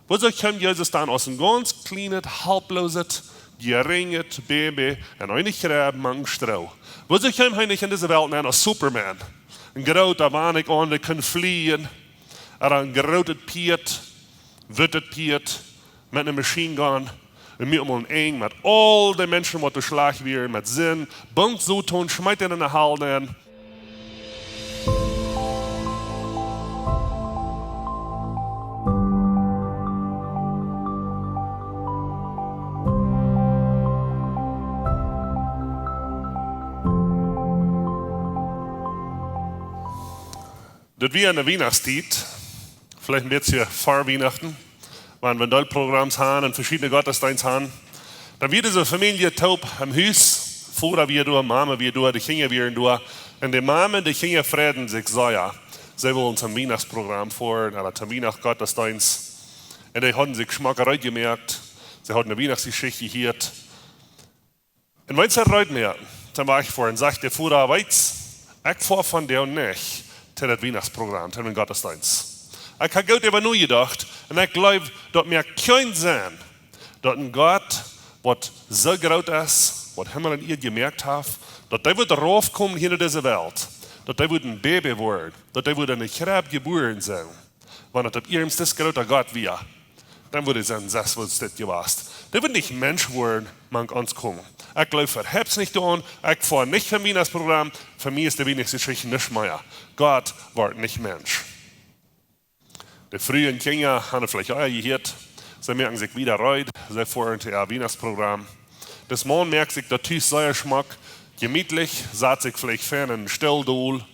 Wieso kommt Jesus dann aus einem ganz kleinen, halblosen, geringen Baby und eine Krabbe an Stroh? Wieso kommt er nicht in diese Welt als Superman? Ein großer Mann, der kann fliehen. Ein großes Piet, wittes Piet, mit einer Machine Gun. Und mit einem eng, mit all den Menschen, die geschlagen werden, mit Sinn, Bunk so tun, schmeißt ihn in den Hallen. Das wir in der Weihnachtszeit, vielleicht ein bisschen vor Weihnachten, wenn wir Dollprogramms haben und verschiedene Gottesdienste haben, dann wird diese Familie taub am Haus, Vater wir durch, Mama wir durch, die Kinder wir durch. Und die Mama, die Kinder freuen sich so, ja. Sie wollen zum Weihnachtsprogramm vor, oder zum Weihnachtsgottesdienst. Und die haben sich Schmackerei gemerkt, sie hatten eine Weihnachtsgeschichte gehört. Und wenn sie das merken, dann war ich vor und sagte, Vater, weißt ich fahre von der und nicht. Til het Weihnachtsprogramm, til den Gottesdienst. Ich habe gut über nur gedacht und ich glaube, dass mir kein sein, dass ein Gott, was so groß ist, was Himmel und Erde gemerkt hat, dass der wird raufkommen hier in diese Welt, dass der wird ein Baby werden, dass der wird eine Krabbe geboren sein. Wenn es auf ihrem das große Gott wäre, dann würde ich sagen, das was das gewesen. Der wird nicht Mensch werden, man kann uns kommen. Ich glaube, ich habe es nicht getan, ich fahre nicht für mich das Programm, für mich ist die Weihnachtsgeschichte nicht mehr. Gott wird nicht Mensch. Die frühen Kinder haben vielleicht auch gehört, sie merken sich wieder reut, sie fahren zu ihrem Weihnachtsprogramm. Das Mann merkt sich der Tisch sehr Geschmack, gemütlich, satt sich vielleicht fern in den Stellstuhl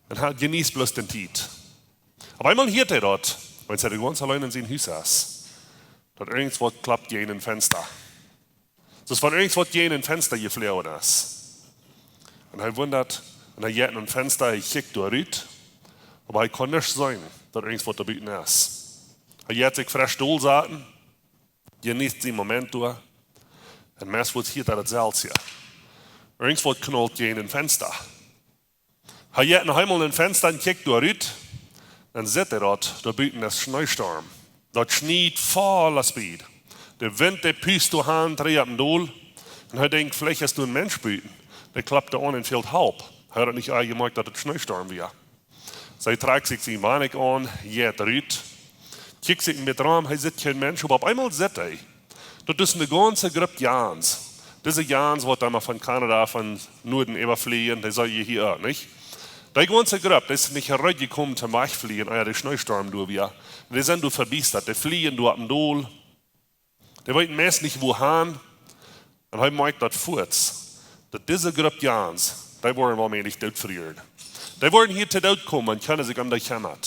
und genießt bloß den Tiet. Aber einmal hört er dort, wenn er ganz allein in seinem Haus ist, dass irgendwas klappt gegen ein Fenster. Das war irgendwas gegen ein Fenster geflogen ist. Und er wundert, und er geht ein Fenster, ich kickt durch, aber er kann nicht sein, dass irgendwas da drüben ist. Er geht sich frisch durchsaten, genießt den Moment durch, und meistens hier das Salz hier. Irgendwas knallt gegen ein Fenster. Er geht noch einmal ein Fenster und kickt durch, dann sieht er dort, da drüben ist Schneesturm. Dort schneit voller Speed. Der Wind, der püst durch Hand, dreht am Dohl. Und er denkt, vielleicht hast du einen Mensch büten. Der klappt da an und fehlt halb. Er hat nicht gemerkt, dass es Schneesturm wäre. Sie trägt sich seinen Wanig an, geht rüt. Kickt sich mit Raum, er sieht kein Mensch. Aber auf einmal sieht er, das ist eine ganze Gruppe Jans. Diese Jans, die dann von Kanada, von Norden überfliegen, die soll hier auch, nicht? Die ganze Gruppe, die ist nicht hereingekommen zum Wegfliegen, der Schneesturm durch wir. Die sind durch verbiestert, die fliehen durch am Dohl. Die wollten meist nicht wohin. Und er merkt das Furz, dass diese Gruppe Jans, die wollen wahrscheinlich dort frieren. Die wollen hier zu dort kommen und können sich um die kümmern.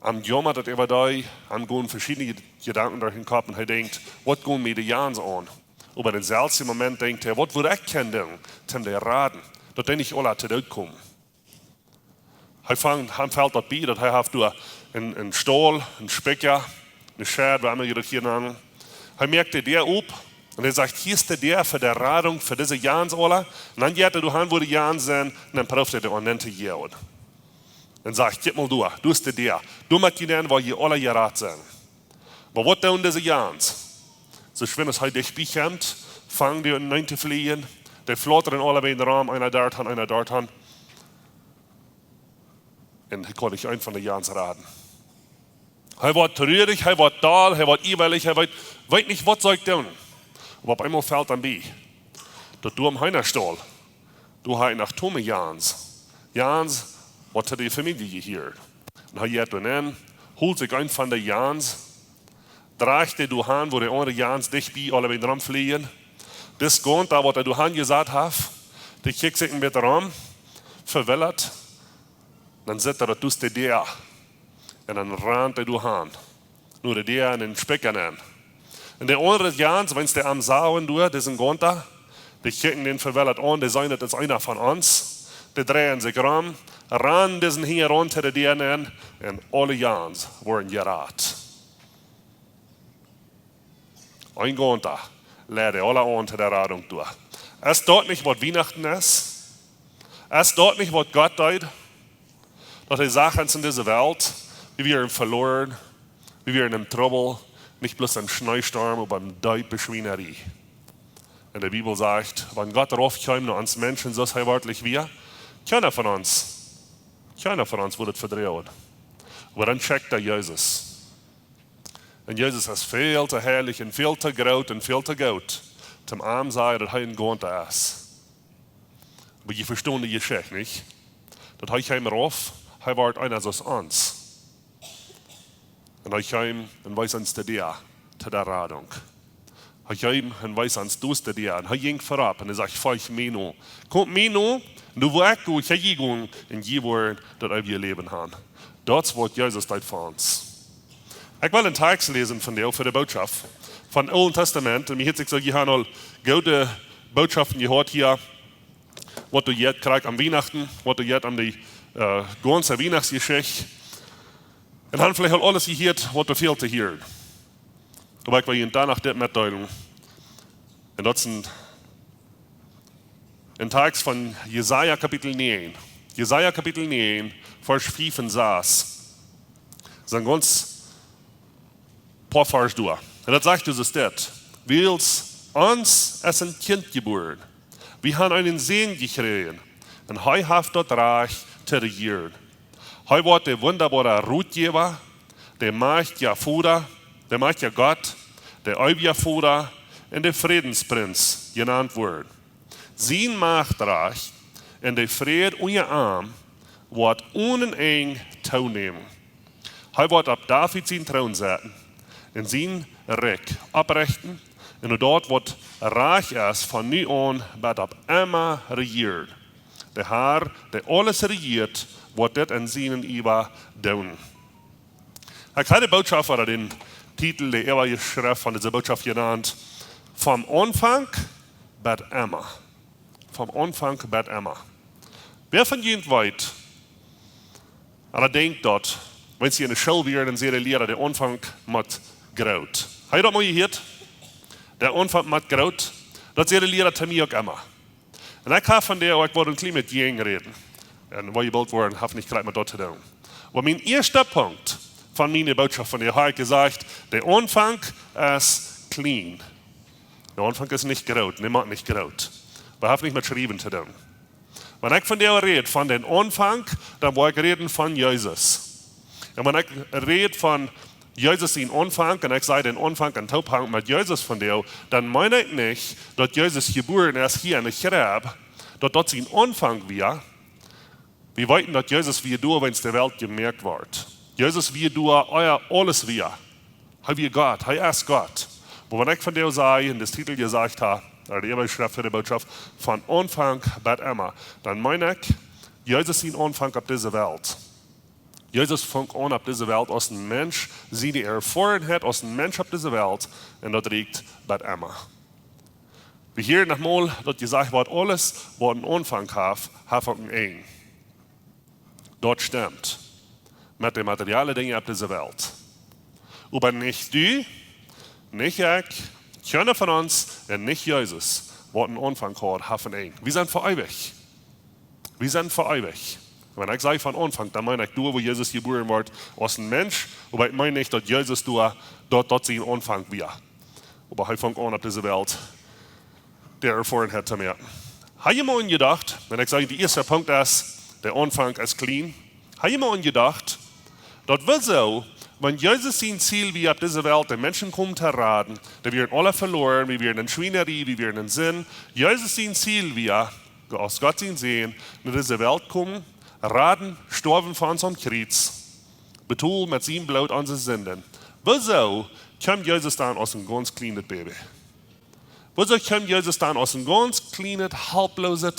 Am Jammert das über die, am gehen verschiedene Gedanken durch den Kopf und er denkt, was gehen mir die Jans an? Aber in selben Moment denkt er, was würde ich können, zum die raten, dass die nicht alle zu dort kommen. Er fällt das bei, dass er hat einen Stall, einen Specker, eine Schad, wir haben das hier an. Er merkte der ob und er sagt, hier ist der für die Radung für diese Jans alle. Und dann geht er durch, wo die Jans sind, und dann prüft er den annannte Jahre. Dann sagt, gib mal du bist der. Du machst die dann, weil hier alle gerat sind. Aber was tun diese Jans? So wenn es heute dich kommt, fangen die an zu fliehen, die flottern alle in den Raum, einer dort an, einer dort an. Und ich konnte nicht einen von den Jans raten. Er war traurig, er war da, er war ewig, er weiß nicht, was soll ich tun. Aber auf einmal fällt dann bei, dass du am Heinerstall, du hast nach Tome Jans, was hat die Familie hier. Und er geht dann hin, holt sich einen von den Jans, dreht du han, wo die anderen Jans dich bei alle in den Raum fliehen. Das geht da, was du han gesagt hast, die kickt sich mit dem Raum, verwellert, dann sagt er, dass du bist der. Und dann rannt er durch han. Nur der an den Specker an. Und der andere Jans, wenn es der am Sauen durch, das ist ein Gonter, die kicken den verwellert an, die sagen, das ist einer von uns. Die drehen sich ran, ran diesen hier runter, der an, und alle Jans wurden gerat. Ein Gonter lädt alle unter der Radung durch. Es dort nicht, was Weihnachten ist. Es dort nicht, was Gott tut. Dass die Sachen in dieser Welt, die wir verloren, wir wären im Trouble, nicht bloß im Schneesturm, aber im Beschwinerie. Und die Bibel sagt, wenn Gott raufkommt nur uns Menschen, so sei wörtlich wir, keiner von uns wird verdreht. Aber dann checkt er Jesus. Und Jesus ist viel zu herrlich und viel zu groß und viel zu gut, zum Arm sei, dass er ein Grund ist. Aber ihr versteht die Geschichte nicht. Dass er kam rauf, er war einer als uns. Und er kam und weiß uns zu der Radung. Er kam und weiß uns zu dir. Und er ging vorab und er sagt, folgt mir nur. Kommt mir nur, du wirst gut, ich gehe in die Wort, dass wir Leben haben. Dort wird Jesus dort für uns. Ich will einen Text lesen von dir für die Botschaft von dem Alten Testament. Und mir hat sich gesagt, ich habe noch gute Botschaften gehört hier, was du jetzt kriegst am Weihnachten, was du jetzt an die ganze Weihnachtsgeschichte. Und haben vielleicht auch alles gehört, was du fehlt zu hören. Aber ich will Ihnen danach das mitteilen. Und das ist ein Text von Jesaja Kapitel 9. Jesaja Kapitel 9, Vers 5 und 6. Das ist ein ganz paar Vers durch. Und das sagt Jesus das. Wils uns ist ein Kind geboren. Wir haben einen Sohn gekriegt. Und er hat dort Reich zu regieren. Er wird der wunderbare Rutgeber, der mächtige Vater, der mächtige Gott, der ewige Vater und der Friedensprinz genannt werden. Sein Machtreich und der Friede und ihr Arm wird unendlich teilnehmen. Er wird ab David seinen Thron setzen und sein Reich abrichten und dort wird Reich ist von nun an wird ab immer regiert. Der Herr, der alles regiert, wird das in seinen Iber tun. Ich habe die Botschaft oder den Titel der ewige Schrift von dieser Botschaft genannt, vom Anfang bis immer. Vom Anfang bis immer. Wer von Ihnen weiß, oder denkt dort, wenn Sie in der Schule wären, dann sehen die Lehrer, der Anfang mit Graut. Habt ihr das mal gehört? Der Anfang mit Graut, das sehen die Lehrer zu mir auch immer. Und ich habe von der, ich wollte ein bisschen mit Jungen reden. Und wo ihr bald waren, habe ich nicht gleich mal dort zu tun. Aber mein erster Punkt von meiner Botschaft von ihr habe ich gesagt, der Anfang ist clean. Der Anfang ist nicht Graut, niemand nicht Graut. Wir haben nicht mit Schreiben zu tun. Wenn ich von der rede, von dem Anfang, dann wollte ich reden von Jesus. Und wenn ich rede von Jesus in Anfang, und ich sage den Anfang und Hauptpunkt mit Jesus von dir, dann meine ich nicht, dass Jesus geboren ist hier in der Grab, dass dort sein Anfang war. Wir wollten, dass Jesus wie du, wenn es der Welt gemerkt wird. Jesus wie du, euer alles wir. Er wie Gott, er ist Gott. Aber wenn ich von dir sage, in das Titel gesagt habe, oder die Überschrift für die Botschaft, von Anfang bis immer, dann meine ich, Jesus in Anfang auf dieser Welt. Jesus fängt an auf dieser Welt als ein Mensch, sie die erfahren hat als ein Mensch auf dieser Welt, und das liegt bis immer. Wir hören nochmal, dass gesagt wird, alles, was einen Anfang hat, hat einen Ende. Dort stimmt. Mit den materiellen Dingen auf dieser Welt. Aber nicht du, nicht ich, keiner von uns und nicht Jesus, was einen Anfang hat, hat einen Ende. Wir sind für ewig. Wir sind für ewig. Wenn ich sage von Anfang, dann meine ich, du, wo Jesus geboren wird, als ein Mensch, aber ich meine nicht, dass Jesus dort sein Anfang war. Aber er fängt an auf dieser Welt, der erfahren hat zu merken. Habe ich mal gedacht, wenn ich sage, der erste Punkt ist, der Anfang ist clean, habe ich mal gedacht, das wird so, wenn Jesus sein Ziel wie auf dieser Welt, den Menschen kommt heran, da werden alle verloren, wir werden in Schweinerie, wir werden in Sinn. Jesus sein Ziel wie, aus Gott ihn sehen, in diese Welt kommen, raten, sterben von uns am Kreuz, betul mit seinem Blut unsere Sünden. Wieso kommt Jesus dann aus einem ganz kleinen Baby? Wieso kommt Jesus dann aus einem ganz kleinen, halblosen,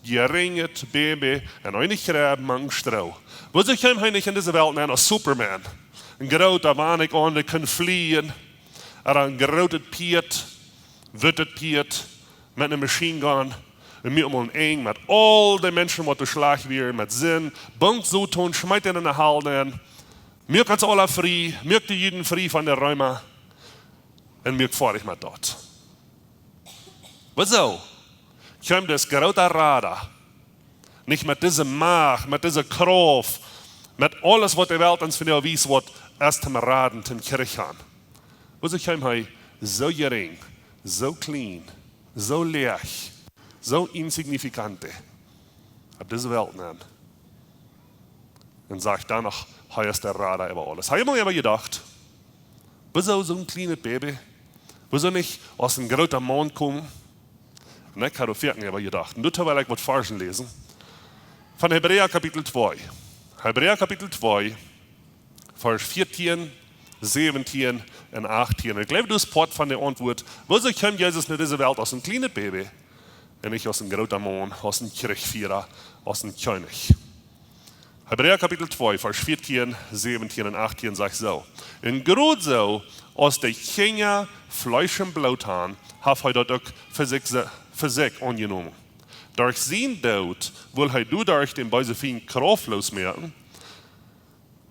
geringen Baby und eine Gräben an Stroh? Wieso kommt er nicht in diese Welt als Superman? Ein großer Mann, der kann fliehen, ein großer Piet, wittet Piet, mit einer Machine Gun. Und wir haben eng mit all den Menschen, die geschlagen werden, mit Sinn, Bunk so tun, schmeißt in den Hallen. Wir können alle frei, wir die Juden frei von der Römer. Und wir fertig mit dort. Wieso? Kommt das große Radar, nicht mit dieser Macht, mit dieser Kraft, mit alles, was die Welt uns von dir weiß, was erst zum Raden, zum Kirchen. Wo ich heim so gering, so clean, so leer, so insignifikant auf diese Welt nehmen. Und sagt dann noch, hier ist der Radar über alles. Habe ich mir immer gedacht, wieso so ein kleines Baby, wieso nicht aus einem großen Mond kommen? Und ich habe aber gedacht, nur weil ich was Forschen lesen, von Hebräer Kapitel 2. Hebräer Kapitel 2, Vers 14, 17 und 18. Ich glaube, das ist Part von der Antwort, wieso kommt Jesus in diese Welt aus einem kleinen Baby und nicht aus einem großen Mann, aus einem Kirchführer, aus einem König. Hebräer Kapitel 2, Vers 14, 17 und 18 sagt so. Und gerade so, aus der Kinder Fleisch und Blut haben, hat er das auch für sich angenommen. Durch sein Tod will er dadurch den Bösefind kraftlos machen,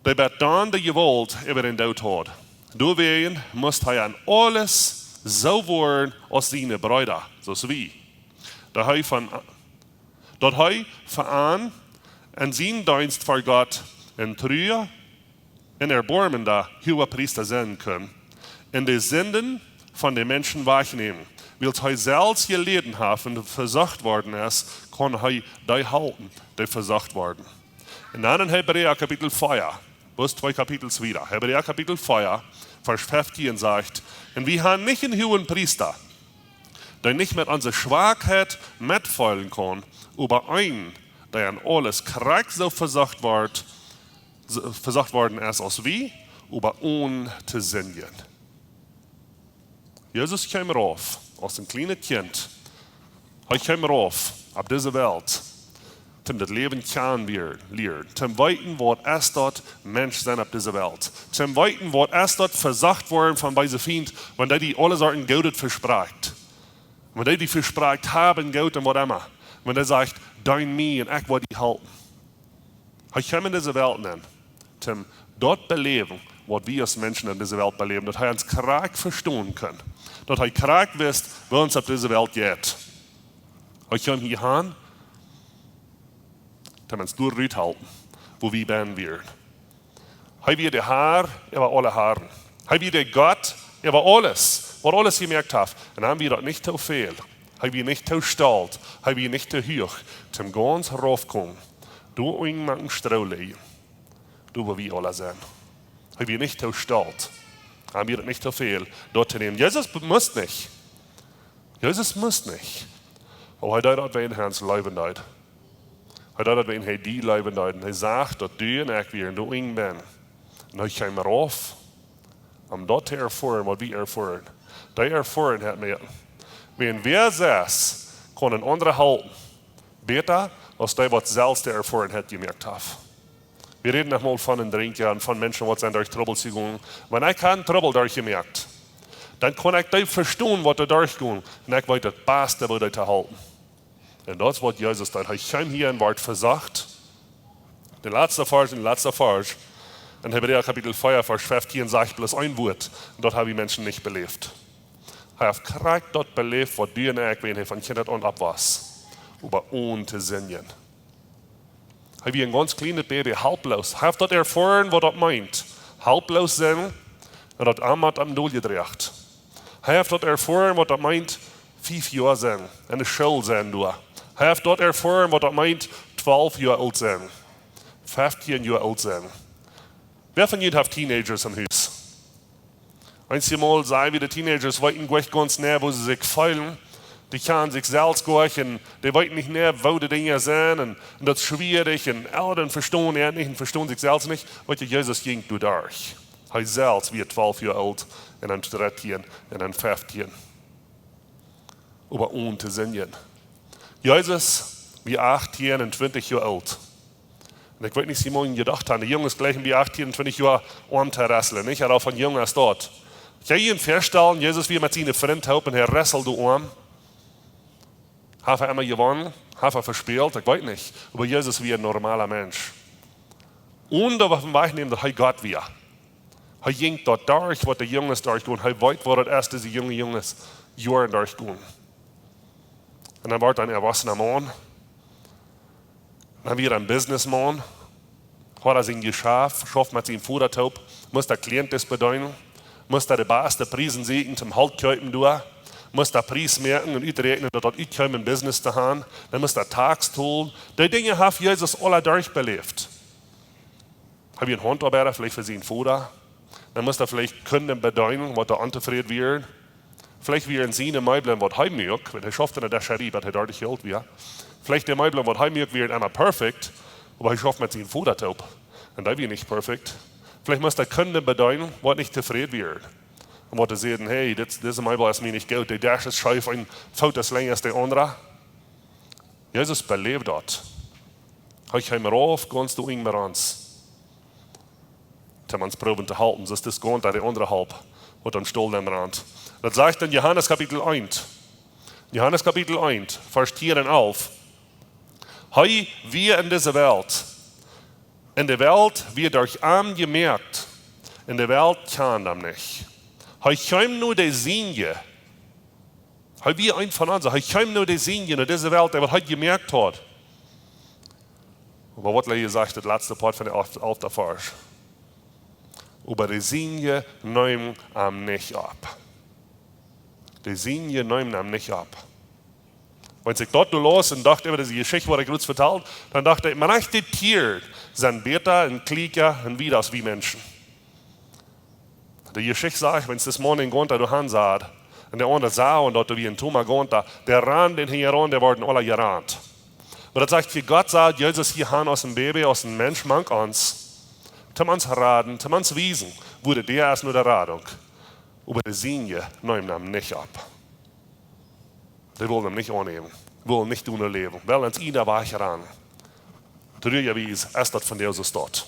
der wird dann die Gewalt über den Tod hat. Deswegen muss er an alles so werden als seine Brüder, so wie. Da er von an seinen Dienst für Gott in Treue und Erbarmen da hohe Priester sein können, in die Sünden von den Menschen wahrnehmen. Weil er selbst gelitten hat und versucht worden ist, kann er die halten, die versucht worden. Und dann in Hebräer Kapitel 4, bis 2 Kapitel wieder. Hebräer Kapitel 4, Vers 15 sagt, und wir haben nicht einen hohen Priester, der nicht mit unserer Schwachheit mitfallen kann, über einen, der an alles krank so versucht worden ist, als wie, über uns zu sündigen. Jesus kam rauf, als ein kleines Kind. Er kam rauf, auf diese Welt, zum das Leben kennenlernen, zum Weiten, was es dort Mensch sein auf dieser Welt, zum Weiten, was es dort versagt worden von diesem Feind, wenn die alle Sorten Gott verspricht. Wenn die verspricht haben, Gott und was immer. Wenn sagt, dein mir und ich will die halten. Er kam in diese Welt nehmen, zum dort beleben, was wir als Menschen in dieser Welt beleben, dass er uns krank verstehen kann. Dass er krank wisst, wie uns auf dieser Welt geht. Er kam hier hin, dass wir uns durchhalten, wo wir werden. Er wird der Herr über alle Haaren. Er wird der Gott über alles, was alles gemerkt hat. Und dann haben wir das nicht zu viel. Er wird nicht zu stolz. Er wird nicht zu hoch. Zum ganz raufkommen. Du irgendwann Straulein. Du, wo wir alle sind. Er wird nicht zu stolz. Er wird nicht zu viel. Dort zu nehmen. Jesus muss nicht. Jesus muss nicht. Aber er hat das Herrn Leben dort. Er hat das die Leben dort. Und er sagt, dass du und ich wir du eng bin. Und er kam rauf, dort zu erfahren, was wir erfahren. Die erfahren hat mir. Wenn wer saß, kann ein anderer halten. Besser, als der, was selbst der erfahren hat, gemerkt hat. Wir reden noch mal von den Trinkern, von Menschen, die durch Trouble gegangen. Wenn ich keinen Trouble durchgemerkt, dann kann ich das verstehen, was da durchgeht. Und ich weiß das Beste, was zu halten. Und das, was Jesus da hat. Ich kam hier ein Wort versagt. Der letzte Vers, in Hebräer Kapitel 4, Vers 15 sagt bloß ein Wort. Und dort habe ich Menschen nicht belebt. Er hat krank dort belebt, was du und ich, wenn er von Kindheit an ab was, über uns zu singen. Er wie ein ganz kleines Baby, halblos. Er hat dort erfahren, was das meint. Halblos sein und hat einmal am Null gedreht. Er hat dort erfahren, was das meint, 5 Jahre sein, in der Schule sein nur. Er hat dort erfahren, was das meint, 12 Jahre alt sein, 15 Jahre alt sein. Wer von Ihnen hat Teenagers im Haus? Einmal sagen wir, die Teenagers wollten gleich ganz näher, wo sie sich fühlen. Die können sich selbst gleich und die wollten nicht näher, wo die Dinge sind. Und das ist schwierig und Eltern verstehen er nicht und verstehen sich selbst nicht. Weil Jesus ging durch. Er selbst wird 12 Jahre alt und dann 13 und dann 15. Aber ohne zu singen. Jesus wie 18 und 20 Jahre alt. Und ich weiß nicht, wie morgen gedacht haben, die Jungs gleich wie 18 und 20 Jahre umzurasseln. Ich habe auch von Jungen dort. Ich kann Ihnen vorstellen, Jesus wie mit seinen Freunden helfen, er rasselt um. Hat er einmal gewonnen? Hat er verspielt? Ich weiß nicht. Aber Jesus wie ein normaler Mensch. Und aber von Weg nehmen, dass er Gott wie. Er ging dort durch, was die Jungs durchgehen. Er weiß, wo das erste diese Jungs Jahre durchgehen. Und dann war er ein erwachsener Mann. Dann wird er ein Businessman. hat er sein Geschäft, schafft mit seinem Futtertaub, muss der Klient das bedeuten, muss der Baas der Priesen sehen, zum Haltkaufen tun, muss der Preis merken und ausrechnen, dass dort ein Business zu haben, dann muss der Tags tun. Die Dinge hat Jesus alle durchbelebt. Habe ich einen Handarbeiter, vielleicht für seinen Futter, dann muss er vielleicht können bedeuten, was der unzufrieden wird. Vielleicht wie in seine Meubeln, was er mögt, weil er schafft in der Scherie, was er dort Geld wird. Vielleicht der Meubeln, was er mögt, wird einmal perfekt, aber er schafft mit seinem Futtertaub. Und da wird nicht perfekt. Vielleicht muss der können bedeuten, was nicht zufrieden wird. Und was er sagen, hey, diese Meubel ist mir nicht gut, der Dash ist scheif, ein Foto ist länger als der andere. Jesus belebt dort. Ich habe mir auf, ganz du mir ans. Wenn proben zu halten, so ist das gewohnt, der andere halb, und dann stohl am Rand. Das sagt in Johannes Kapitel 1. Johannes Kapitel 1, Vers 4 und 11. Heu, wir in dieser Welt. In der Welt wird euch arm gemerkt. In der Welt kann das nicht. Heu kommt nur die Sinje. Heu wir ein von uns. Heu kommt nur die Sinje in dieser Welt, der was heute gemerkt hat. Aber was er gesagt, das letzte Part von der Vers. Aber die Sinje nehmen am nicht ab. Die Sinje nehmen am nicht ab. Wenn ich dort los und dachte über diese Geschichte, die ich kurz vertellt, dann dachte ich, man echte Tiere sind besser und klüger und wie das wie Menschen. Die Geschichte sagt, wenn es das Morgen geht, du Hand sagt, und der andere sah und dort wie ein Thomas geht, der ran den hier ran, der wurden alle gerannt. Aber das sagt, wie Gott sagt, Jesus hier han aus dem Baby, aus dem Mensch, mank uns. Zum uns raten, zum uns wiesen, wurde der erst nur der Radung. Aber die Sinje nehmen ihm nicht ab. Die wollen ihm nicht annehmen, wollen nicht tun leben, weil uns ihn da war ich ran. Trügerwies, erst dort von Jesus dort.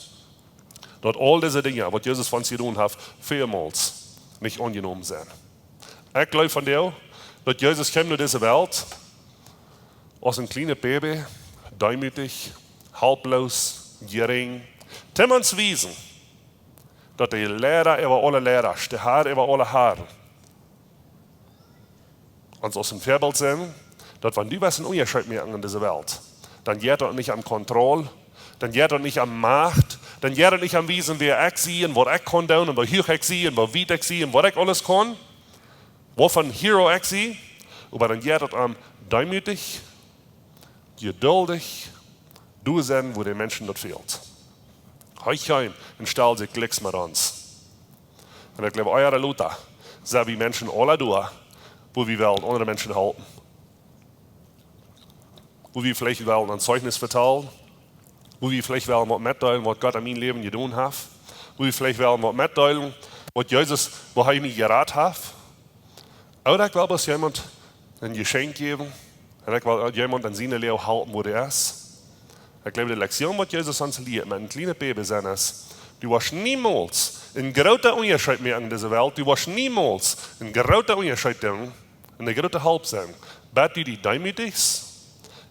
Dort all diese Dinge, was Jesus von sie tun hat, vielmals nicht angenommen sind. Ich glaube von dir, dass Jesus kommt in diese Welt, aus einem kleinen Baby, demütig, halblos, gering, Tim uns wiesen, dass der Lehrer über alle Lehrer, der Herr über alle Herren, uns aus dem Vorbild sind, dass wenn du was in Unterschied merken in dieser Welt, dann geht er nicht am Kontrolle, dann geht er nicht am Macht, dann geht er nicht am Wiesen, wer ich sehe, was ich kann tun, und was hoch ich sehe, und was weit ich sehe, und was ich alles kann, wovon Hero ich sehe, aber dann geht er am demütig, geduldig, du sein, wo den Menschen dort fehlt. Heute heim und stell sich Glicks mit uns. Und ich glaube, eure Luther, so wie Menschen alle durch, wo wir wollen andere Menschen halten. Wo wir vielleicht wollen ein Zeugnis vertellen, wo wir vielleicht wollen was mitteilen, was Gott an meinem Leben getan hat, wo wir vielleicht wollen was mitteilen, was Jesus, wo er mich geraten hat. Oder ich glaube, dass jemand ein Geschenk geben, und ich glaube, jemand an seine Lehre halten, wo der ist. Ich glaube, die Lektion, die Jesus uns lehrt, mit einem kleinen Baby sein ist, du wirst niemals einen großen Unterschied mehr in dieser Welt, du wirst niemals einen großen Unterschied tun, eine große Halb sein. Bet du dich demütigst,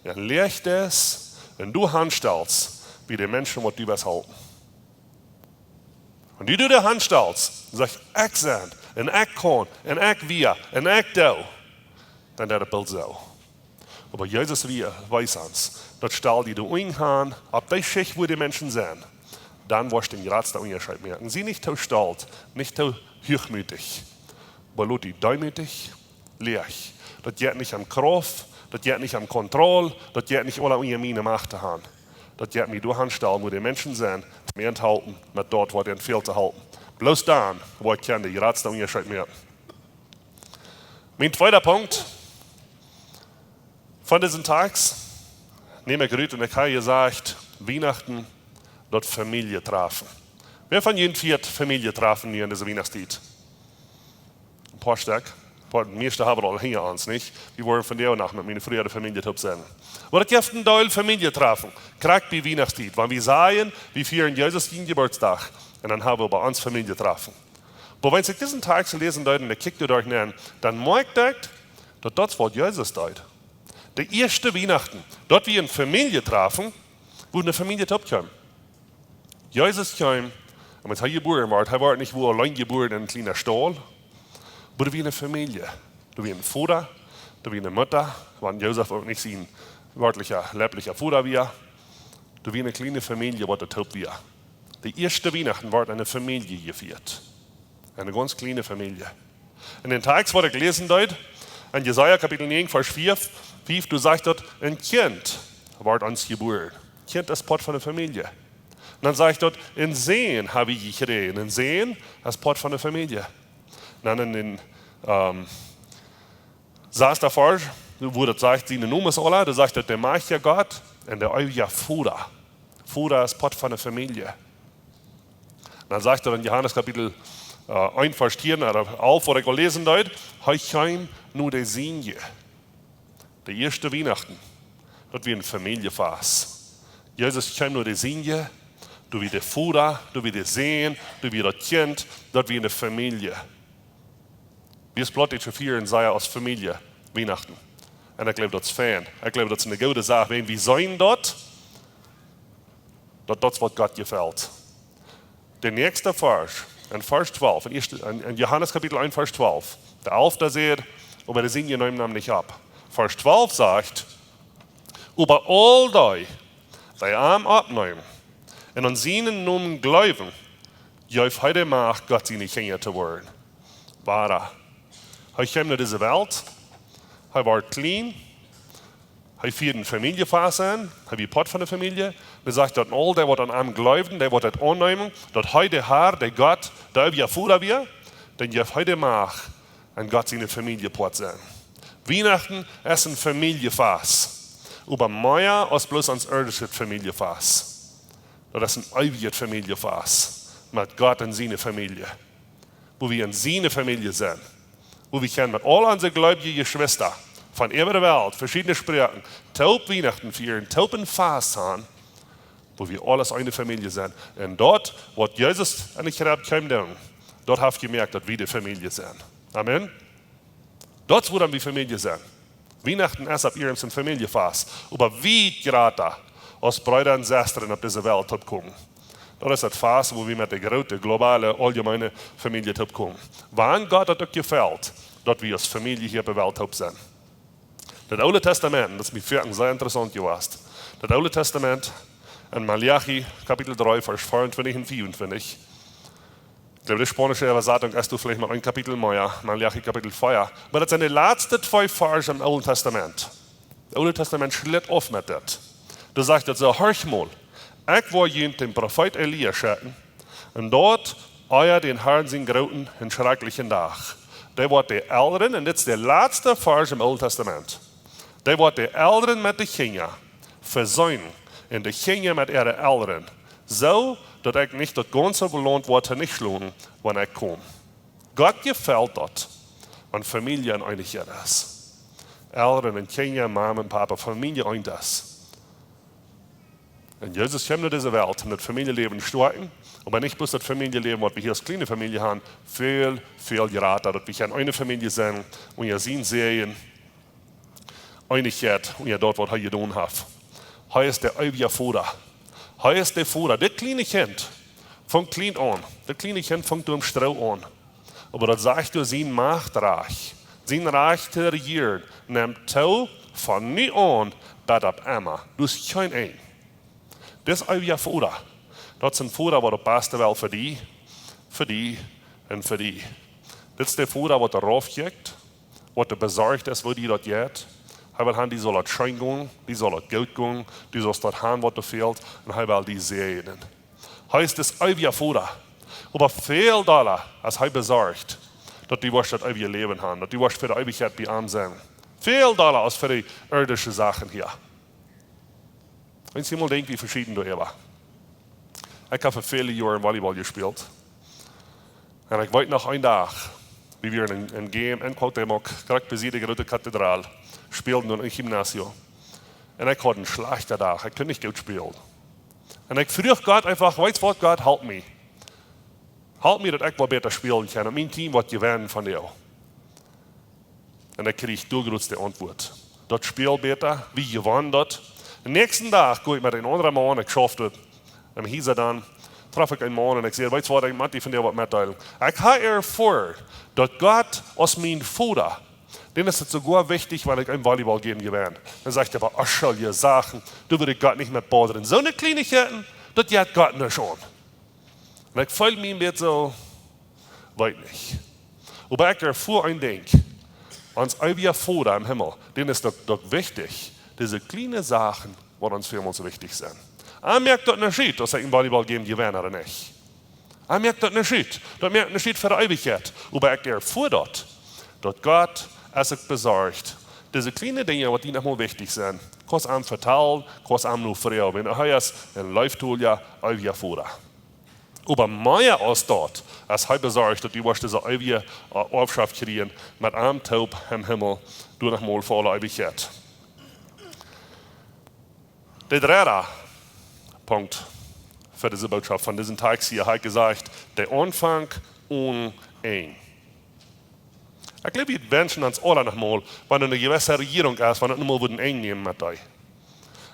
dann lehrst es, wenn du handstellst, wie die Menschen, die du was halten. Und du die Hand stellst und sagst, ich sein, und ich kann, und ich wir, und ich da, dann ist das Bild so. Aber Jesus weiß uns, dass stell die du einhaben, ab der Schicht, wo die Menschen sind, dann wirst du den größten Unterschied merken. Sie nicht zu stolz, nicht zu hochmütig, aber lass die demütig, lehrch. Das geht nicht am Kraft, das geht nicht am Kontrolle, das geht nicht alle unter meine Macht zu haben. Das geht mir durch anstellen, wo die Menschen sind, mehr enthalten, mit dort, wo den fehlt zu halten. Bloß dann, wo ich kann, die größte Unterschied merken. Mein zweiter Punkt von diesen Tags, nehme ich gerührt und ich habe gesagt, Weihnachten, dort Familie treffen. Wer von Ihnen viert Familie treffen hier in dieser Weihnachtszeit? Ein paar Stück. Die meisten haben alle hier uns, nicht? Wir wollen von der nach mit meiner früheren Familie sein. Aber ich habe einen Teil Familie treffen. Kriegt bei Weihnachtszeit. Wenn wir sagen, wir feiern Jesus den Geburtstag, und dann haben wir bei uns Familie treffen. Aber wenn ich diesen Tag zu lesen deuten, dann kickt ihr euch an, dann merkt ihr, dass das Wort Jesus deut. Der erste Weihnachten, dort wir in Familie treffen, wo eine Familie kommt. Jesus kam, und als er geboren war, er war nicht wo allein geboren in einem kleinen Stall, aber wie eine Familie. Du wie ein Vater, du wie eine Mutter, wenn Josef auch nicht sein wörtlicher, leiblicher Vater war, du wie eine kleine Familie, was der Taub war. Die erste Weihnachten wird eine Familie gefeiert. Eine ganz kleine Familie. In den Tags, wo ich gelesen habe, in Jesaja Kapitel 9, Vers 5, du sagst dort, ein Kind wird uns geboren. Kind ist Part von der Familie. Und dann sagt dort, in Sehen habe ich gereden. In Sehen ist Part von der Familie. Und dann in den saß davor, wo das sagt, seine Nummer ist alle, da sagt er, der macht ja Gott und der euch ja Fuder. Fuder ist Part von der Familie. Und dann sagt er in Johannes Kapitel 1, Vers 4, auf, wo ich gelesen habe, heute kommt nur der Sinje. Der erste Weihnachten, dort wie ein Familienfest. Jesus kommt nur der Sinje, du wie der Fuder, du wie der Sehen, du wie das Kind, dort wie eine Familie. Wir plötzlich feiern sei aus Familie, Weihnachten. Und ich glaube, das ist fein. Ich glaube, das ist eine gute Sache. Wenn wir sein dort, das wird Gott gefällt. Der nächste Vers, in Vers 12, in Johannes Kapitel 1, Vers 12, der Alf sagt, aber der Sinn genommen nahm nicht ab. Vers 12 sagt, über all die Arm abnehmen und an seinen Namen glauben, auf heute macht Gott sie nicht Kinder zu werden. Wahre. Er kam naar deze Welt, hij was klein, hij vierde een familiefase aan, hij was part van de familie. Hij zegt dat al die wat aan hem geloven, die wat het aannemen, dat hij de Heer, de God, daar wie voeder weer, dan je hij de mag en God zijn familie part zijn. Weihnachten is een familiefase. Aber mehr als bloß ans irdische Familienfest. Das ist ein ewiges Familienfest mit Gott und seiner Familie. Wo wir in seiner Familie sind. Wo wir können mit all unseren gläubigen Geschwistern von über der Welt, verschiedene Sprachen, taub Weihnachten feiern, taub ein Fest haben, wo wir alles eine Familie sind. Und dort, wo Jesus an die Kreuz kam, dort habe ich gemerkt, dass wir die Familie sind. Amen. Dort, wo dann wir Familie sind. Weihnachten ist ab ihrem Familienfest. Aber wie gerade als Brüder und Schwestern auf diese Welt kommen. Das ist das Fest, wo wir mit der großen, globalen, allgemeinen Familie kommen. Wann Gott das gefällt, dass wir als Familie hier auf der Welt sind. Das Alte Testament, das ist mir für sehr interessant gewesen. Das Alte Testament in Malachi, Kapitel 3, Vers 24 und 24. Ich glaube, die spanische Übersetzung ist du vielleicht mal ein Kapitel mehr, Malachi Kapitel 4. Aber das sind die letzten 2 Verse im Alten Testament. Das Alte Testament schlägt auf mit das. Da sagt er so, hörch mal, ich war jemand den Prophet Elia schicken und dort euer den Herrn sein großen und schrecklichen Tag. Der wird die Älteren, und das ist der letzte Vers im Alten Testament. Der wird die Älteren mit den Kindern versöhnen und die Kinder mit ihren Älteren. So, dass ich nicht das ganze belohnt werde, nicht lohnen, wenn ich komme. Gott gefällt das, wenn Familie einig ist. Eltern und Kinder, Mama und Papa, Familie einig ist. Und Jesus kam in diese Welt, um das Familienleben zu starten. Aber nicht bloß das Familienleben, was wir hier als kleine Familie haben, viel geraten, dass wir eine Familie sind und ihr sehen, Einigkeit und ihr dort, was ihr getan habt. Hier ist der ewige Vater. Hier ist der Vater. Das kleine Kind fängt klein an. Das kleine Kind fängt im Stroh an. Aber das sagt du, sein Machtreich. Sein Reich zu regieren, nimmt Tau von nie an, bis ab immer. Du hast kein ein. Das ist euer Vater. Das ist ein Vater, der das Beste will für die und für die. Das ist der Vater, der darauf geht, der besorgt ist, wo die das geht. Er will haben, die soll das schön gehen, die soll das gut gehen, die soll das haben, was da fehlt, und er will die sehen. Heißt das euer Vater. Aber viel da, als er besorgt, dass die das ewige Leben haben, dass die für die Ewigkeit bei ihm sind. Viel da, als für die irdischen Sachen hier. Wenn Sie mal denken, wie verschieden du hier war. Ich habe für viele Jahre Volleyball gespielt. Und ich weiß noch einen Tag, wie wir in einem Game in Cuauhtémoc, direkt bei der großen Kathedrale, spielten in einem Gymnasium. Und ich hatte einen schlechten Tag, ich konnte nicht gut spielen. Und ich frage Gott einfach, weißt du was, Gott, halt mich. Halt mich, dass ich mal besser spielen kann. Und mein Team wird gewinnen von dir. Und dann kriege ich die größte Antwort. Das Spiel besser, wie gewonnen dort. Am nächsten Tag gehe ich mit einem anderen Mann, ich schaffte es. Und hieß er dann, traf ich einen Mann und ich sage, weißt du was, ich möchte von dir was mitteilen. Ich habe ihr vor, dass Gott aus meinem Vater, denen ist es sogar wichtig, weil ich ein Volleyball geben gewinne. Dann sagt er, aber ach, soll ihr sagen, du würdest Gott nicht mehr bothern. So eine Kleinigkeiten, das geht Gott nicht an. Und ich fühle mich mit so, weit nicht. Aber ich erfuhr ein Ding, uns ewiger Vater im Himmel, denen ist doch wichtig, diese kleinen Sachen, die uns für uns wichtig sind. Er merkt das nicht, dass ich ein Volleyball geben gewinne oder nicht. Er merkt das nicht. Das merkt nicht für die Ewigkeit. Aber ich erfuhr dort, dass Gott es sich besorgt. Diese kleinen Dinge, die noch mal wichtig sind, kann einem vertellen, kann einem nur freuen. Wenn er ist, dann läuft ja ewiger Vater. Aber mehr als dort, als er besorgt, dass die diese ewige Aufschaft kriegen, mit einem Taub im Himmel, durch noch mal vor der Ewigkeit. Der dritte Punkt für diese Botschaft von diesem Tag hier hat gesagt, der Anfang und eng. Ich glaube, wir wünschen uns alle noch mal, wenn eine gewisse Regierung ist, wenn es nicht mal eng nehmen mit euch.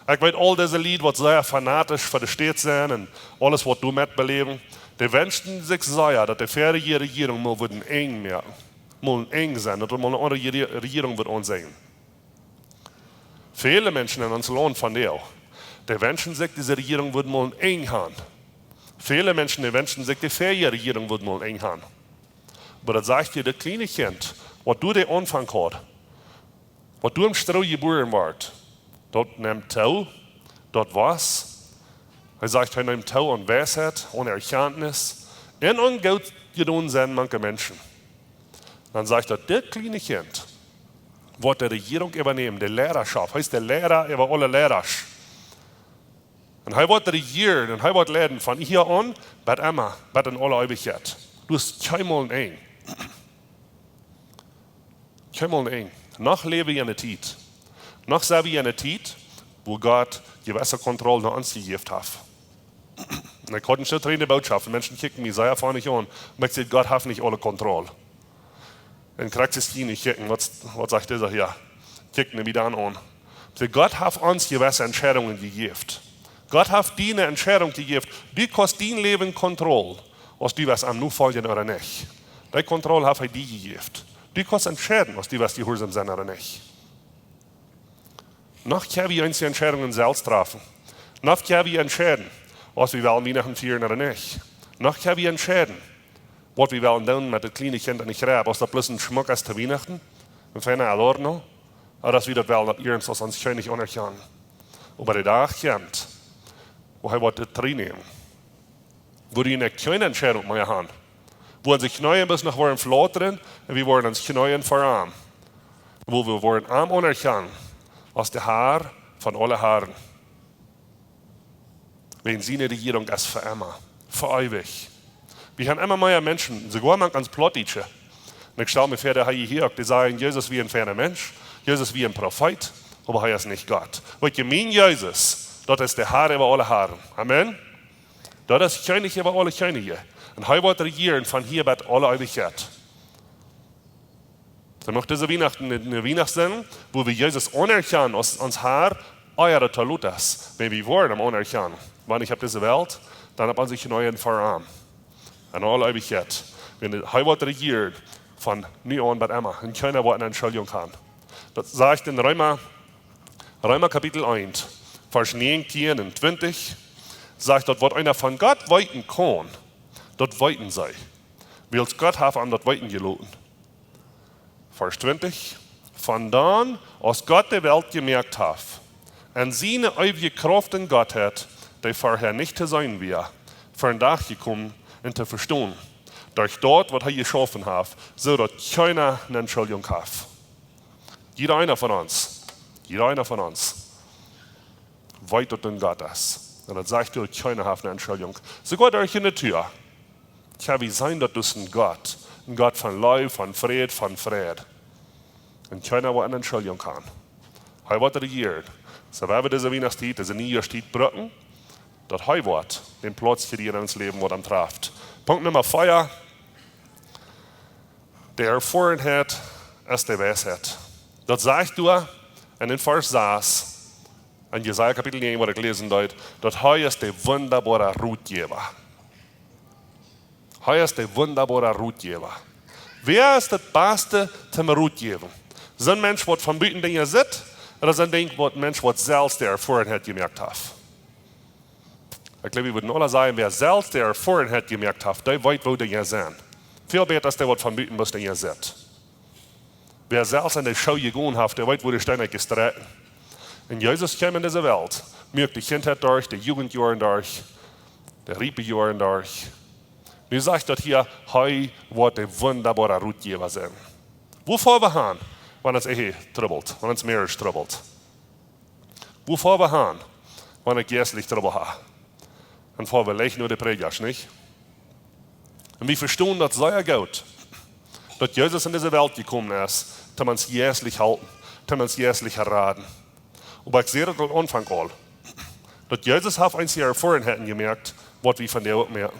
Ich weiß, all diese Lieder, die sehr fanatisch für die Stadt sind und alles, was du mitbeleben, die wünschen sich sehr, dass die fähige Regierung mal eng merken, mal eng sein, dass mal eine andere Regierung wird uns sehen. Viele Menschen in unserem Land von dir, die wünschen sich, diese Regierung wird mal eng haben. Viele Menschen, die wünschen sich, die fähige Regierung wird mal eng haben. Aber das sagt dir, das kleine Kind, was du den Anfang hast, was du im Stroh geboren warst, dort nimmt Tau, dort was. Er sagt, er nimmt Tau und Weisheit und Erkenntnis. Und Geld getan sind manche Menschen. Dann sagt er, das kleine Kind wird die Regierung übernehmen, die Lehrerschaft, heißt der Lehrer über alle Lehrer. Und er wird regieren und er wird leiden von hier an, bis immer, bis in alle Ewigkeit. Du hast keinmal eng. Keinmal eng. Noch lebe ich in der Zeit. Noch sage ich in der Zeit, wo Gott gewisse Kontrolle nach uns gegeben hat. Und ich hatte eine schöne Botschaft. Menschen kicken mich sehr vorne an. Und ich sage, Gott hat nicht alle Kontrolle. Dann kriegt es die nicht kicken. Was sagt dieser hier? Kicken ihn wieder an. Gott hat uns gewisse Entscheidungen gegeben. Gott hat dir eine Entscheidung gegeben. Die kostet dein Leben Kontrolle. Als die was am nu folgen oder nicht. Die Kontrolle hat er dir gegeben. Die kostet entscheiden, als die was die gehorsam sind oder nicht. Noch können wir uns die Entscheidungen selbst treffen. Noch können wir entscheiden, was wir wollen Weihnachten feiern oder nicht. Noch können wir entscheiden, was wir wollen tun mit den kleinen Kindern in Grab. Als das bloß ein Schmuck ist zu Weihnachten, und feine Allordnung, oder dass wir das wollen, dass ihr uns das uns schön nicht anerkennen. Aber der Tag kommt, wo er das drin nehmen. Wo die eine keine Entscheidung mehr haben. Wo sich knien bis nach wollen flattern und wir wollen uns knien voran. Wo wir wollen arm anerkennen als der Herr von allen Herren. Wenn sie eine Regierung ist für immer, für ewig. Wir haben immer mehr Menschen, sogar man ganz Plottische. Und ich stelle mir vor, der hier, die sagen, Jesus wie ein ferner Mensch, Jesus wie ein Prophet, aber er ist nicht Gott. Weil ich meine, Jesus, das ist der Herr über alle Herren. Amen. Das ist König über alle Könige. Und er wird regieren von hier bis alle Ewigkeit. So macht diese Weihnachten eine Weihnachtssendung, wo wir Jesus anerkennen als uns Herr, euer Talut ist. Wenn wir wollen, anerkennen. Wenn ich habe diese Welt, dann hat man sich neuen Verarm. In alle Ewigkeit. Wenn er wird regieren von nu an bis immer. Und keiner wird eine Entschuldigung haben. Das sagt in Römer Kapitel 1, Vers 19 und 20. Sagt, dort, was einer von Gott weiten kann, dort weiten sei. Weil Gott hat ihm dort weiten gelassen. Vers 20. Von dann, als Gott die Welt gemerkt hat, an seine ewige Kraft in Gottheit, die vorher nicht zu sein wäre, für ein Tag gekommen und zu verstehen. Durch dort, was er geschaffen hat, so dass keiner eine Entschuldigung hat. Jeder einer von uns, weitet in Gott ist. Und dann sagt er, keiner hat eine Entschuldigung. Sogar durch in der Tür. Ja, wie sein, dass das ein Gott von Liebe, von Fried. Und keiner wird eine Entschuldigung haben. Er wird regiert. So werden wir diese Weihnachtszeit, diese Jahr steht brücken, dass er wird den Platz für die in uns Leben, was am trifft. Punkt Nummer 4. Der Erfahrenheit ist die Weisheit. Das sagt du in den Vers 6. In Jesaja Kapitel 9, wo ich gelesen habe, dass er ist der wunderbare Ratgeber. Er ist der wunderbare Ratgeber. Wer ist das Beste zum Ratgeben? Sind Mensch, der von Büten Dinge sieht, oder sind Mensch, der selbst der Erfahrenheit gemerkt hat? Ich glaube, wir würden alle sagen, wer selbst der vorhin hat gemerkt hat, der weiß, wo der hier sind. Viel besser, als der, was von Büten muss, der hier sitzt. Wer selbst in der Schau gegangen hat, der weiß, wo der Stein gestreckt. Und Jesus kam in diese Welt, merkt die Kindheit durch, die Jugendjahre durch, die Riepejahre durch. Nu sagt dort hier, hei, wat ein wunderbarer Rutgeber sein. Wovor wir haben, wenn uns Ehe trubbelt, wenn uns Marriage trubbelt? Wovor wir haben, wenn ich geistlich Trouble habe? Und vor wir legen nur die Predigt, nicht? Und wir verstehen das sehr gut, dass Jesus in diese Welt gekommen ist, dass wir uns geistlich halten, dass wir uns geistlich erraten. Aber ich sehe das am Anfang all, dass Jesus auf uns hier vorhin hätten gemerkt, was wir von der Welt merken.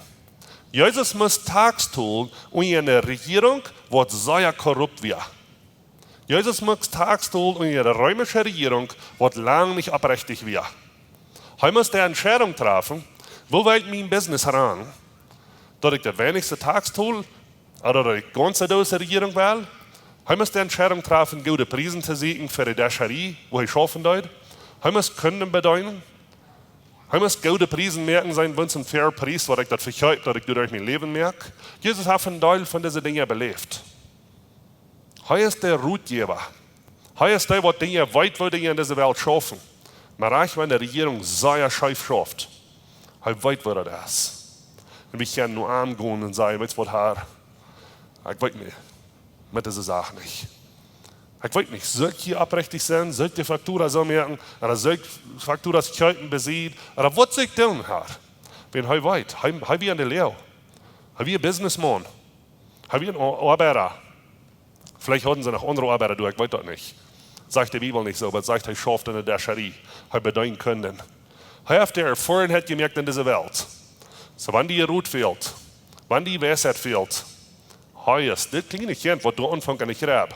Jesus muss tags tun in einer Regierung, die sehr korrupt wird. Jesus muss tags tun in einer römischen Regierung, die lange nicht abrechtig wird. Er muss die Entscheidung treffen, wo will ich mein Business heran? Dass ich der wenigste Tagstool oder die ganze Dose Regierung will? Er muss die Entscheidung treffen, gute Preisen zu siegen für die Däscherie, wo ich schaffen will. Er muss Kunden bedeuten. Er muss gute Preisen merken sein, wenn es ein fairer Preis, was ich das verkaufe, dass ich durch mein Leben merke. Jesus hat einen Teil von diesen Dingen belebt. Er ist der Rutgeber. Er ist der, der Dinge weit in dieser Welt schaffen. Aber auch wenn die Regierung sehr schief schafft, er weiß, wo das ist. Und wir können nur angehen und sagen, weißt du was, Herr, ich weiß nicht, mit dieser Sache nicht. Ich weiß nicht, soll ich hier abrechtig sein, soll ich die Faktura so merken, oder soll ich Faktura das Köten besiegt, oder was soll ich tun, Herr? Wenn er weiß, er wie eine Lehre, er wie ein Businessman, er wie ein Arbeiter. Vielleicht hatten sie noch andere Arbeiter, ich weiß das nicht. Sagt die Bibel nicht so, aber sagt, er schafft in der Däscherie, er bedeuten können. Er hat der vorhin hat gemerkt in dieser Welt. So, wenn die Ruhe fehlt, wenn die Weisheit fehlt, er ist das kleine Kind, was du anfangen nicht hast.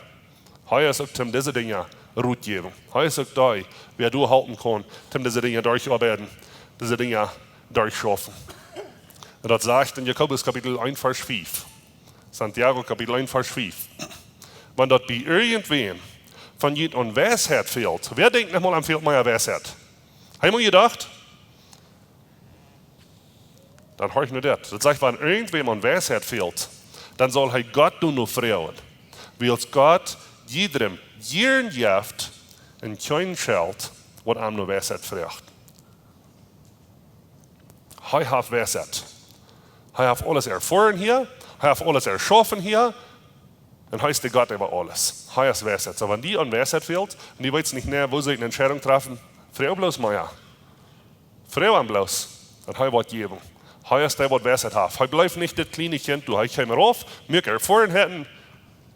Er ist auch, um diese Dinge Ruhe geben. Er ist auch da, wer du halten kann, um diese Dinge durcharbeiten, diese Dinge durchschaffen. Und das sagt in Jakobus Kapitel 1, Vers 5. Santiago Kapitel 1, Vers 5. Wenn dort bei irgendwem von jeder an Weisheit fehlt, wer denkt nochmal an fehlt meiner Weisheit? Haben wir gedacht? Dann höre ich nur das. Das sagt, wenn irgendwem an Weisheit fehlt, dann soll er Gott nur fragen. Weil Gott jedem jeden Jaft in keinen Schalt, was ihm nur Weisheit fragt. Er hat Weisheit. Er hat alles erfahren hier, er hat alles erschaffen hier, und er ist der Gott über alles. Er ist Weisheit. So, wenn die an Weisheit fehlt, und die weiß nicht näher, wo sie eine Entscheidung treffen, frau bloß Meier. Frau an bloß, und er wird geben. Er ist der, der Weisheit hat. Er bleibt nicht das kleine Kind, du, er kommt rauf, mir erfahren hätten,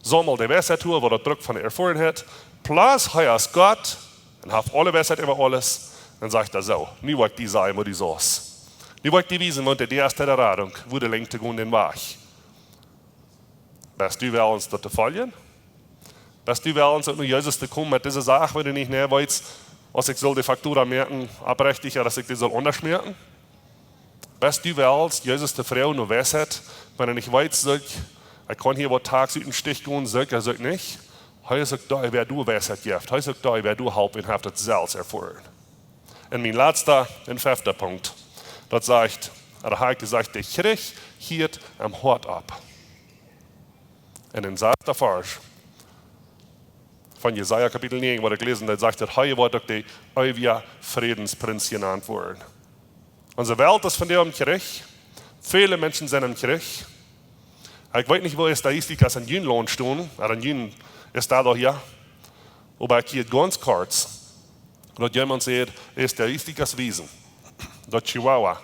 sammelt die Weisheit tun, wo der Druck von der erfahren hat. Plus, er ist Gott, und hat alle Weisheit über alles, dann sagt er so, nie wollt die sein, wo die saß. Nie wollt die wiesen, wo die erste Radung, wo der längste Grund den war. Bist du wel uns dort zu folgen? Bist du wel uns mit Jesus zu kommen mit dieser Sache, wenn du nicht näher weißt, was ich soll die Faktura merken, abrechtig, oder dass ich die soll unterschmerken? Bist du wel Jesus der Frau nur Weisheit, wenn er nicht weiß, soll ich kann hier was tags in den Stich gehen, soll ich nicht? Heute sagt da, wer du Weisheit gibt. Heute sagt da, wer du halb in haft das selbst erfahren. Und mein letzter und fünfter Punkt, das sagt, er hat gesagt, der Kirche hielt am Hort ab. Und in der Vers von Jesaja Kapitel 9, wo er gelesen hat, sagt er, heute wird doch die ewige Friedensprinz genannt worden. Unsere Welt ist von der Kirche. Viele Menschen sind in Kirche. Ich weiß nicht, wo es da ist, die kann an jeden Lohn stehen, oder an jeden ist da hier. Aber ich gehe ganz kurz, dass jemand sagt, ist der ist das Wesen, dass Chihuahua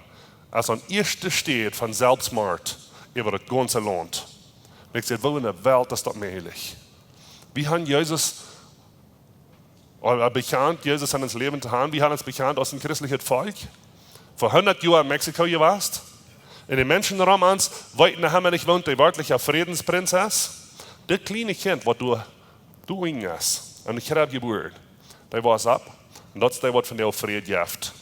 als an erster steht von Selbstmord über das ganze Land. Und ich sage, wo in der Welt ist das möglich? Wie haben Jesus, oder bekannt, Jesus an das Leben zu haben, wie haben es bekannt aus dem christlichen Volk? Vor 100 Jahren in Mexiko gewesen. In den Menschenromans weiten haben wir nicht wohnt, die wörtliche Friedensprinzess. Das kleine Kind, was du hast, und ich habe geboren, der war es ab. Und das ist der, was von der Frieden gibt.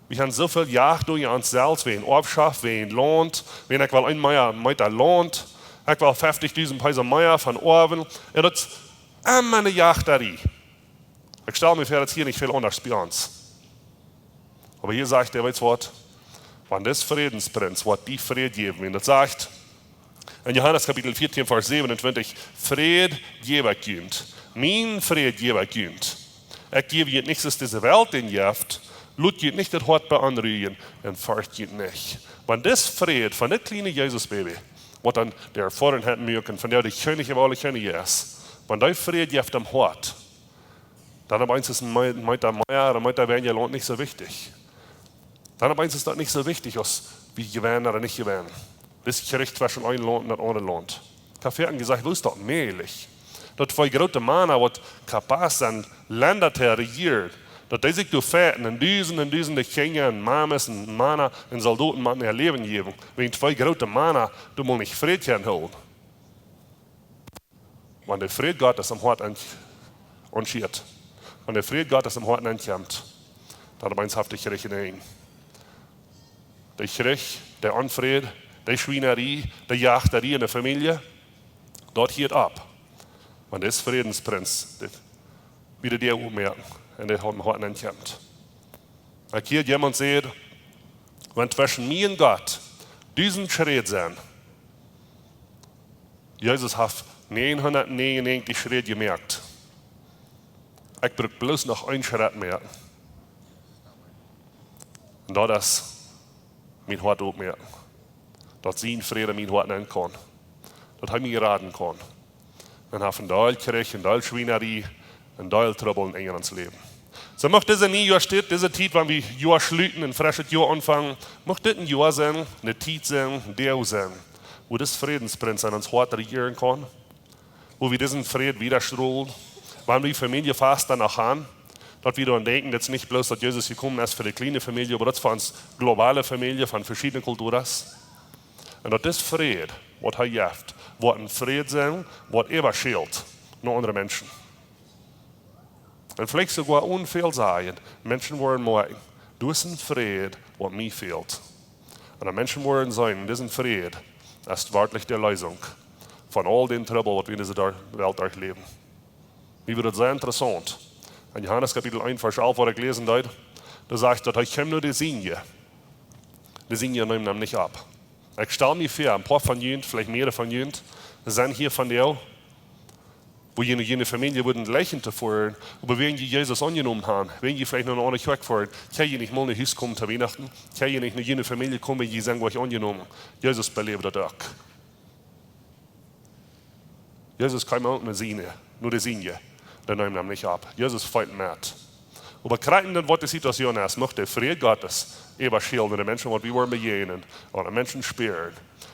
Wir haben so viel Jagd durch uns selbst, wie ein Erbschaft, wie ein Land, wie ich will ein Meter Land, ich will 50.000 Peser Meier von Orben. Und das ist immer eine Jagd darin. Ich stelle mir vor, das hier nicht viel anders bei uns. Aber hier sagt der, weißt du was, Wann das Friedensprinz wird die Fried geben. Und das sagt in Johannes Kapitel 14, Vers 27, Fried gebe ich kühnt. Mein Fried gebe ich kühnt. Ich gebe ihr nichts, was diese Welt in Jaft, lut ihr nicht das Hort beanrühren und fahrt ihr nicht. Wenn das Fried von das kleine Jesus-Baby, was dann der Vater hat mögen, von der die König über alle Könige ist, wenn der Fried jaft am Hort, dann aber eins ist mit der Meier oder mit der Evangelant nicht so wichtig. Dann aber eins ist das nicht so wichtig, als wie gewähnen oder nicht gewähnen. Das Gericht war schon einlohnt und nicht ohne lohnt. Kaffee hat gesagt, wo ist das mehlig? Dat zwei grote Männer, wat kapaz zijn Länder te regieren, dat die sich durch Väten und duizenden Kinder und Mamas und Männer und Soldaten man ihr Leben geben, wenn zwei grote Männer, du musst nicht Frieden holen. Wenn der Fried Gottes am Hort anschiert, wenn der Fried Gottes am Hort ankommt, dann beinshaft ich rechnen. Der Krieg, der Unfried, der Schweinerei, der Jagderei in der Familie, dort hielt ab. Wenn das Friedensprinz wieder der ummerken und der am Hort ankommt. Wenn hier jemand sieht, wenn zwischen mir und Gott diesen Schritt sein, Jesus hat 999 Schritte gemerkt. Ich brauche bloß noch einen Schritt merken. Und da das mein Hort aufmerken. Dass sein Frieden mein Hort nennen kann. Dass er mich raten kann. Und haben da Krieg, und da Schweinerei, und da Trouble in Englands Leben. So möchte diese nie Jahr steht, diese Zeit, wenn wir Jahr schließen, ein frisches Jahr anfangen, möchte ein Jahr sein, eine Zeit sein, der sein, wo das Friedensprinz an uns Hort regieren kann, wo wir diesen Frieden widerstrahlen, wenn wir Familie fast danach haben, dass wir daran denken, dass nicht bloß, dass Jesus gekommen ist für die kleine Familie, aber das für uns globale Familie von verschiedenen Kulturen. Und dass das Frieden, was er jaft, wird ein Frieden sein, was überschält nur andere Menschen. Und vielleicht sogar unfehl sagen, Menschen wollen merken, du bist ein Frieden, was mir fehlt. Und die Menschen wollen sagen, diesen Frieden ist wirklich die Lösung von all den Trouble, was wir in dieser Welt durchleben. Mir wird es sehr interessant. In Johannes Kapitel 1, Vers 11, wo er gelesen hat, da sagt er, ich komme nur die Sinje. Die Sinje nehmen ihm nicht ab. Ich stelle mir vor, ein paar von ihnen, vielleicht mehrere von ihnen, sind hier von der, wo jene Familie würden lächeln davor, aber wenn die Jesus angenommen haben, wenn die vielleicht noch eine andere Kirche fahren, kann ich nicht mal nach Hause kommen zu Weihnachten, kann ich nicht nach jene Familie kommen, die sagen, was ich angenommen. Jesus belebt das auch. Jesus kam auch nur die Sinje. Der nehmen ihm nicht ab. Jesus fällt mit. Aber kreitend, was die Situation ist, macht der Friede Gottes überschilden, die Menschen, die wir wollen begegnen, oder die Menschen spüren.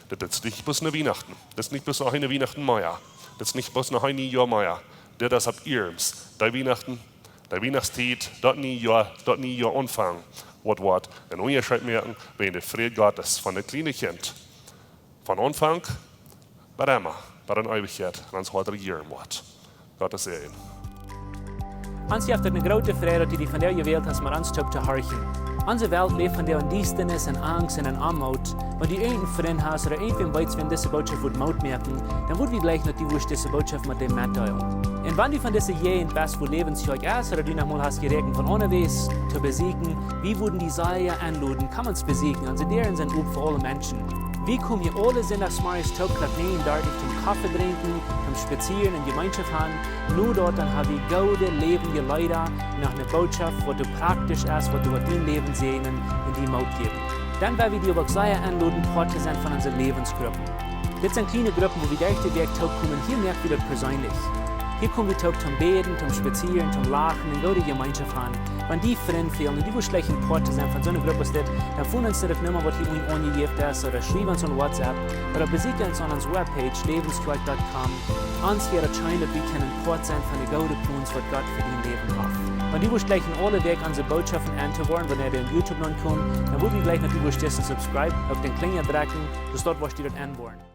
Das ist nicht bloß eine Weihnachten. Das ist nicht bloß noch eine Weihnachten mehr. Das ist nicht bloß noch ein Jahr mehr. Das ist ab ihrens. Der Weihnachten, der Weihnachtszeit, das nie Jahr Anfang. Was wird ein Unterschied merken, wenn der Friede Gottes von der kleinen Kind, von Anfang, bei immer, bei der Ewigkeit, an uns heute regieren wird. Gottes Segen. Ons heeft een grote vrede dat die van jou gewählt hast, maar ons te horchen. Onze Welt leeft van der Duisternis en Angst en Armut. Wenn die einen Freund hast oder irgendwen weißt, wenn diese Botschaft wird Maut merken, dann wird wir gleich noch die Wurst diese Botschaft mit dem mitteilen. Und wenn die von diesen Jähen best wohl lebenszeug ist oder du noch mal hast gerechnet von unterwegs zu besiegen, wie würden die Seile anluden, kann man es besiegen, also deren sind gut für alle Menschen. Wie kommen wir alle sonntagsmorgens Tag nehmen, dort zum Kaffee trinken, zum Spazieren in Gemeinschaft haben, nur dort dann habe ich gute, lebendige Leute nach einer Botschaft, wo du praktisch ist, wo du in dein Leben sehen und die Maut geben. Dann werden wir die aber sehr anladen, Porte sind von unseren Lebensgruppen. Das sind kleine Gruppen, wo wir durch den Weg kommen, hier merkt wir das persönlich. Hier kommen wir zum Beten, zum Spazieren, zum Lachen und gute Gemeinschaft haben. Wenn die Freunde fehlen und die schlechten Porte sind von so einer Gruppe, dann finden uns das Nummer, was hier angegeben ist, oder schreiben uns an WhatsApp, oder besuchen uns an unserer Webpage, lebenstrike.com. Uns hier erscheint, dass wir können Port sein von den guten Plans, was Gott für dein Leben hat. Wenn die schlechten alle Weg unsere Botschaften anzuhören, wenn ihr auf YouTube noch kommt, dann würden wir gleich noch die subscribe auf den Klinger drücken, dass dort was die dort anwollen.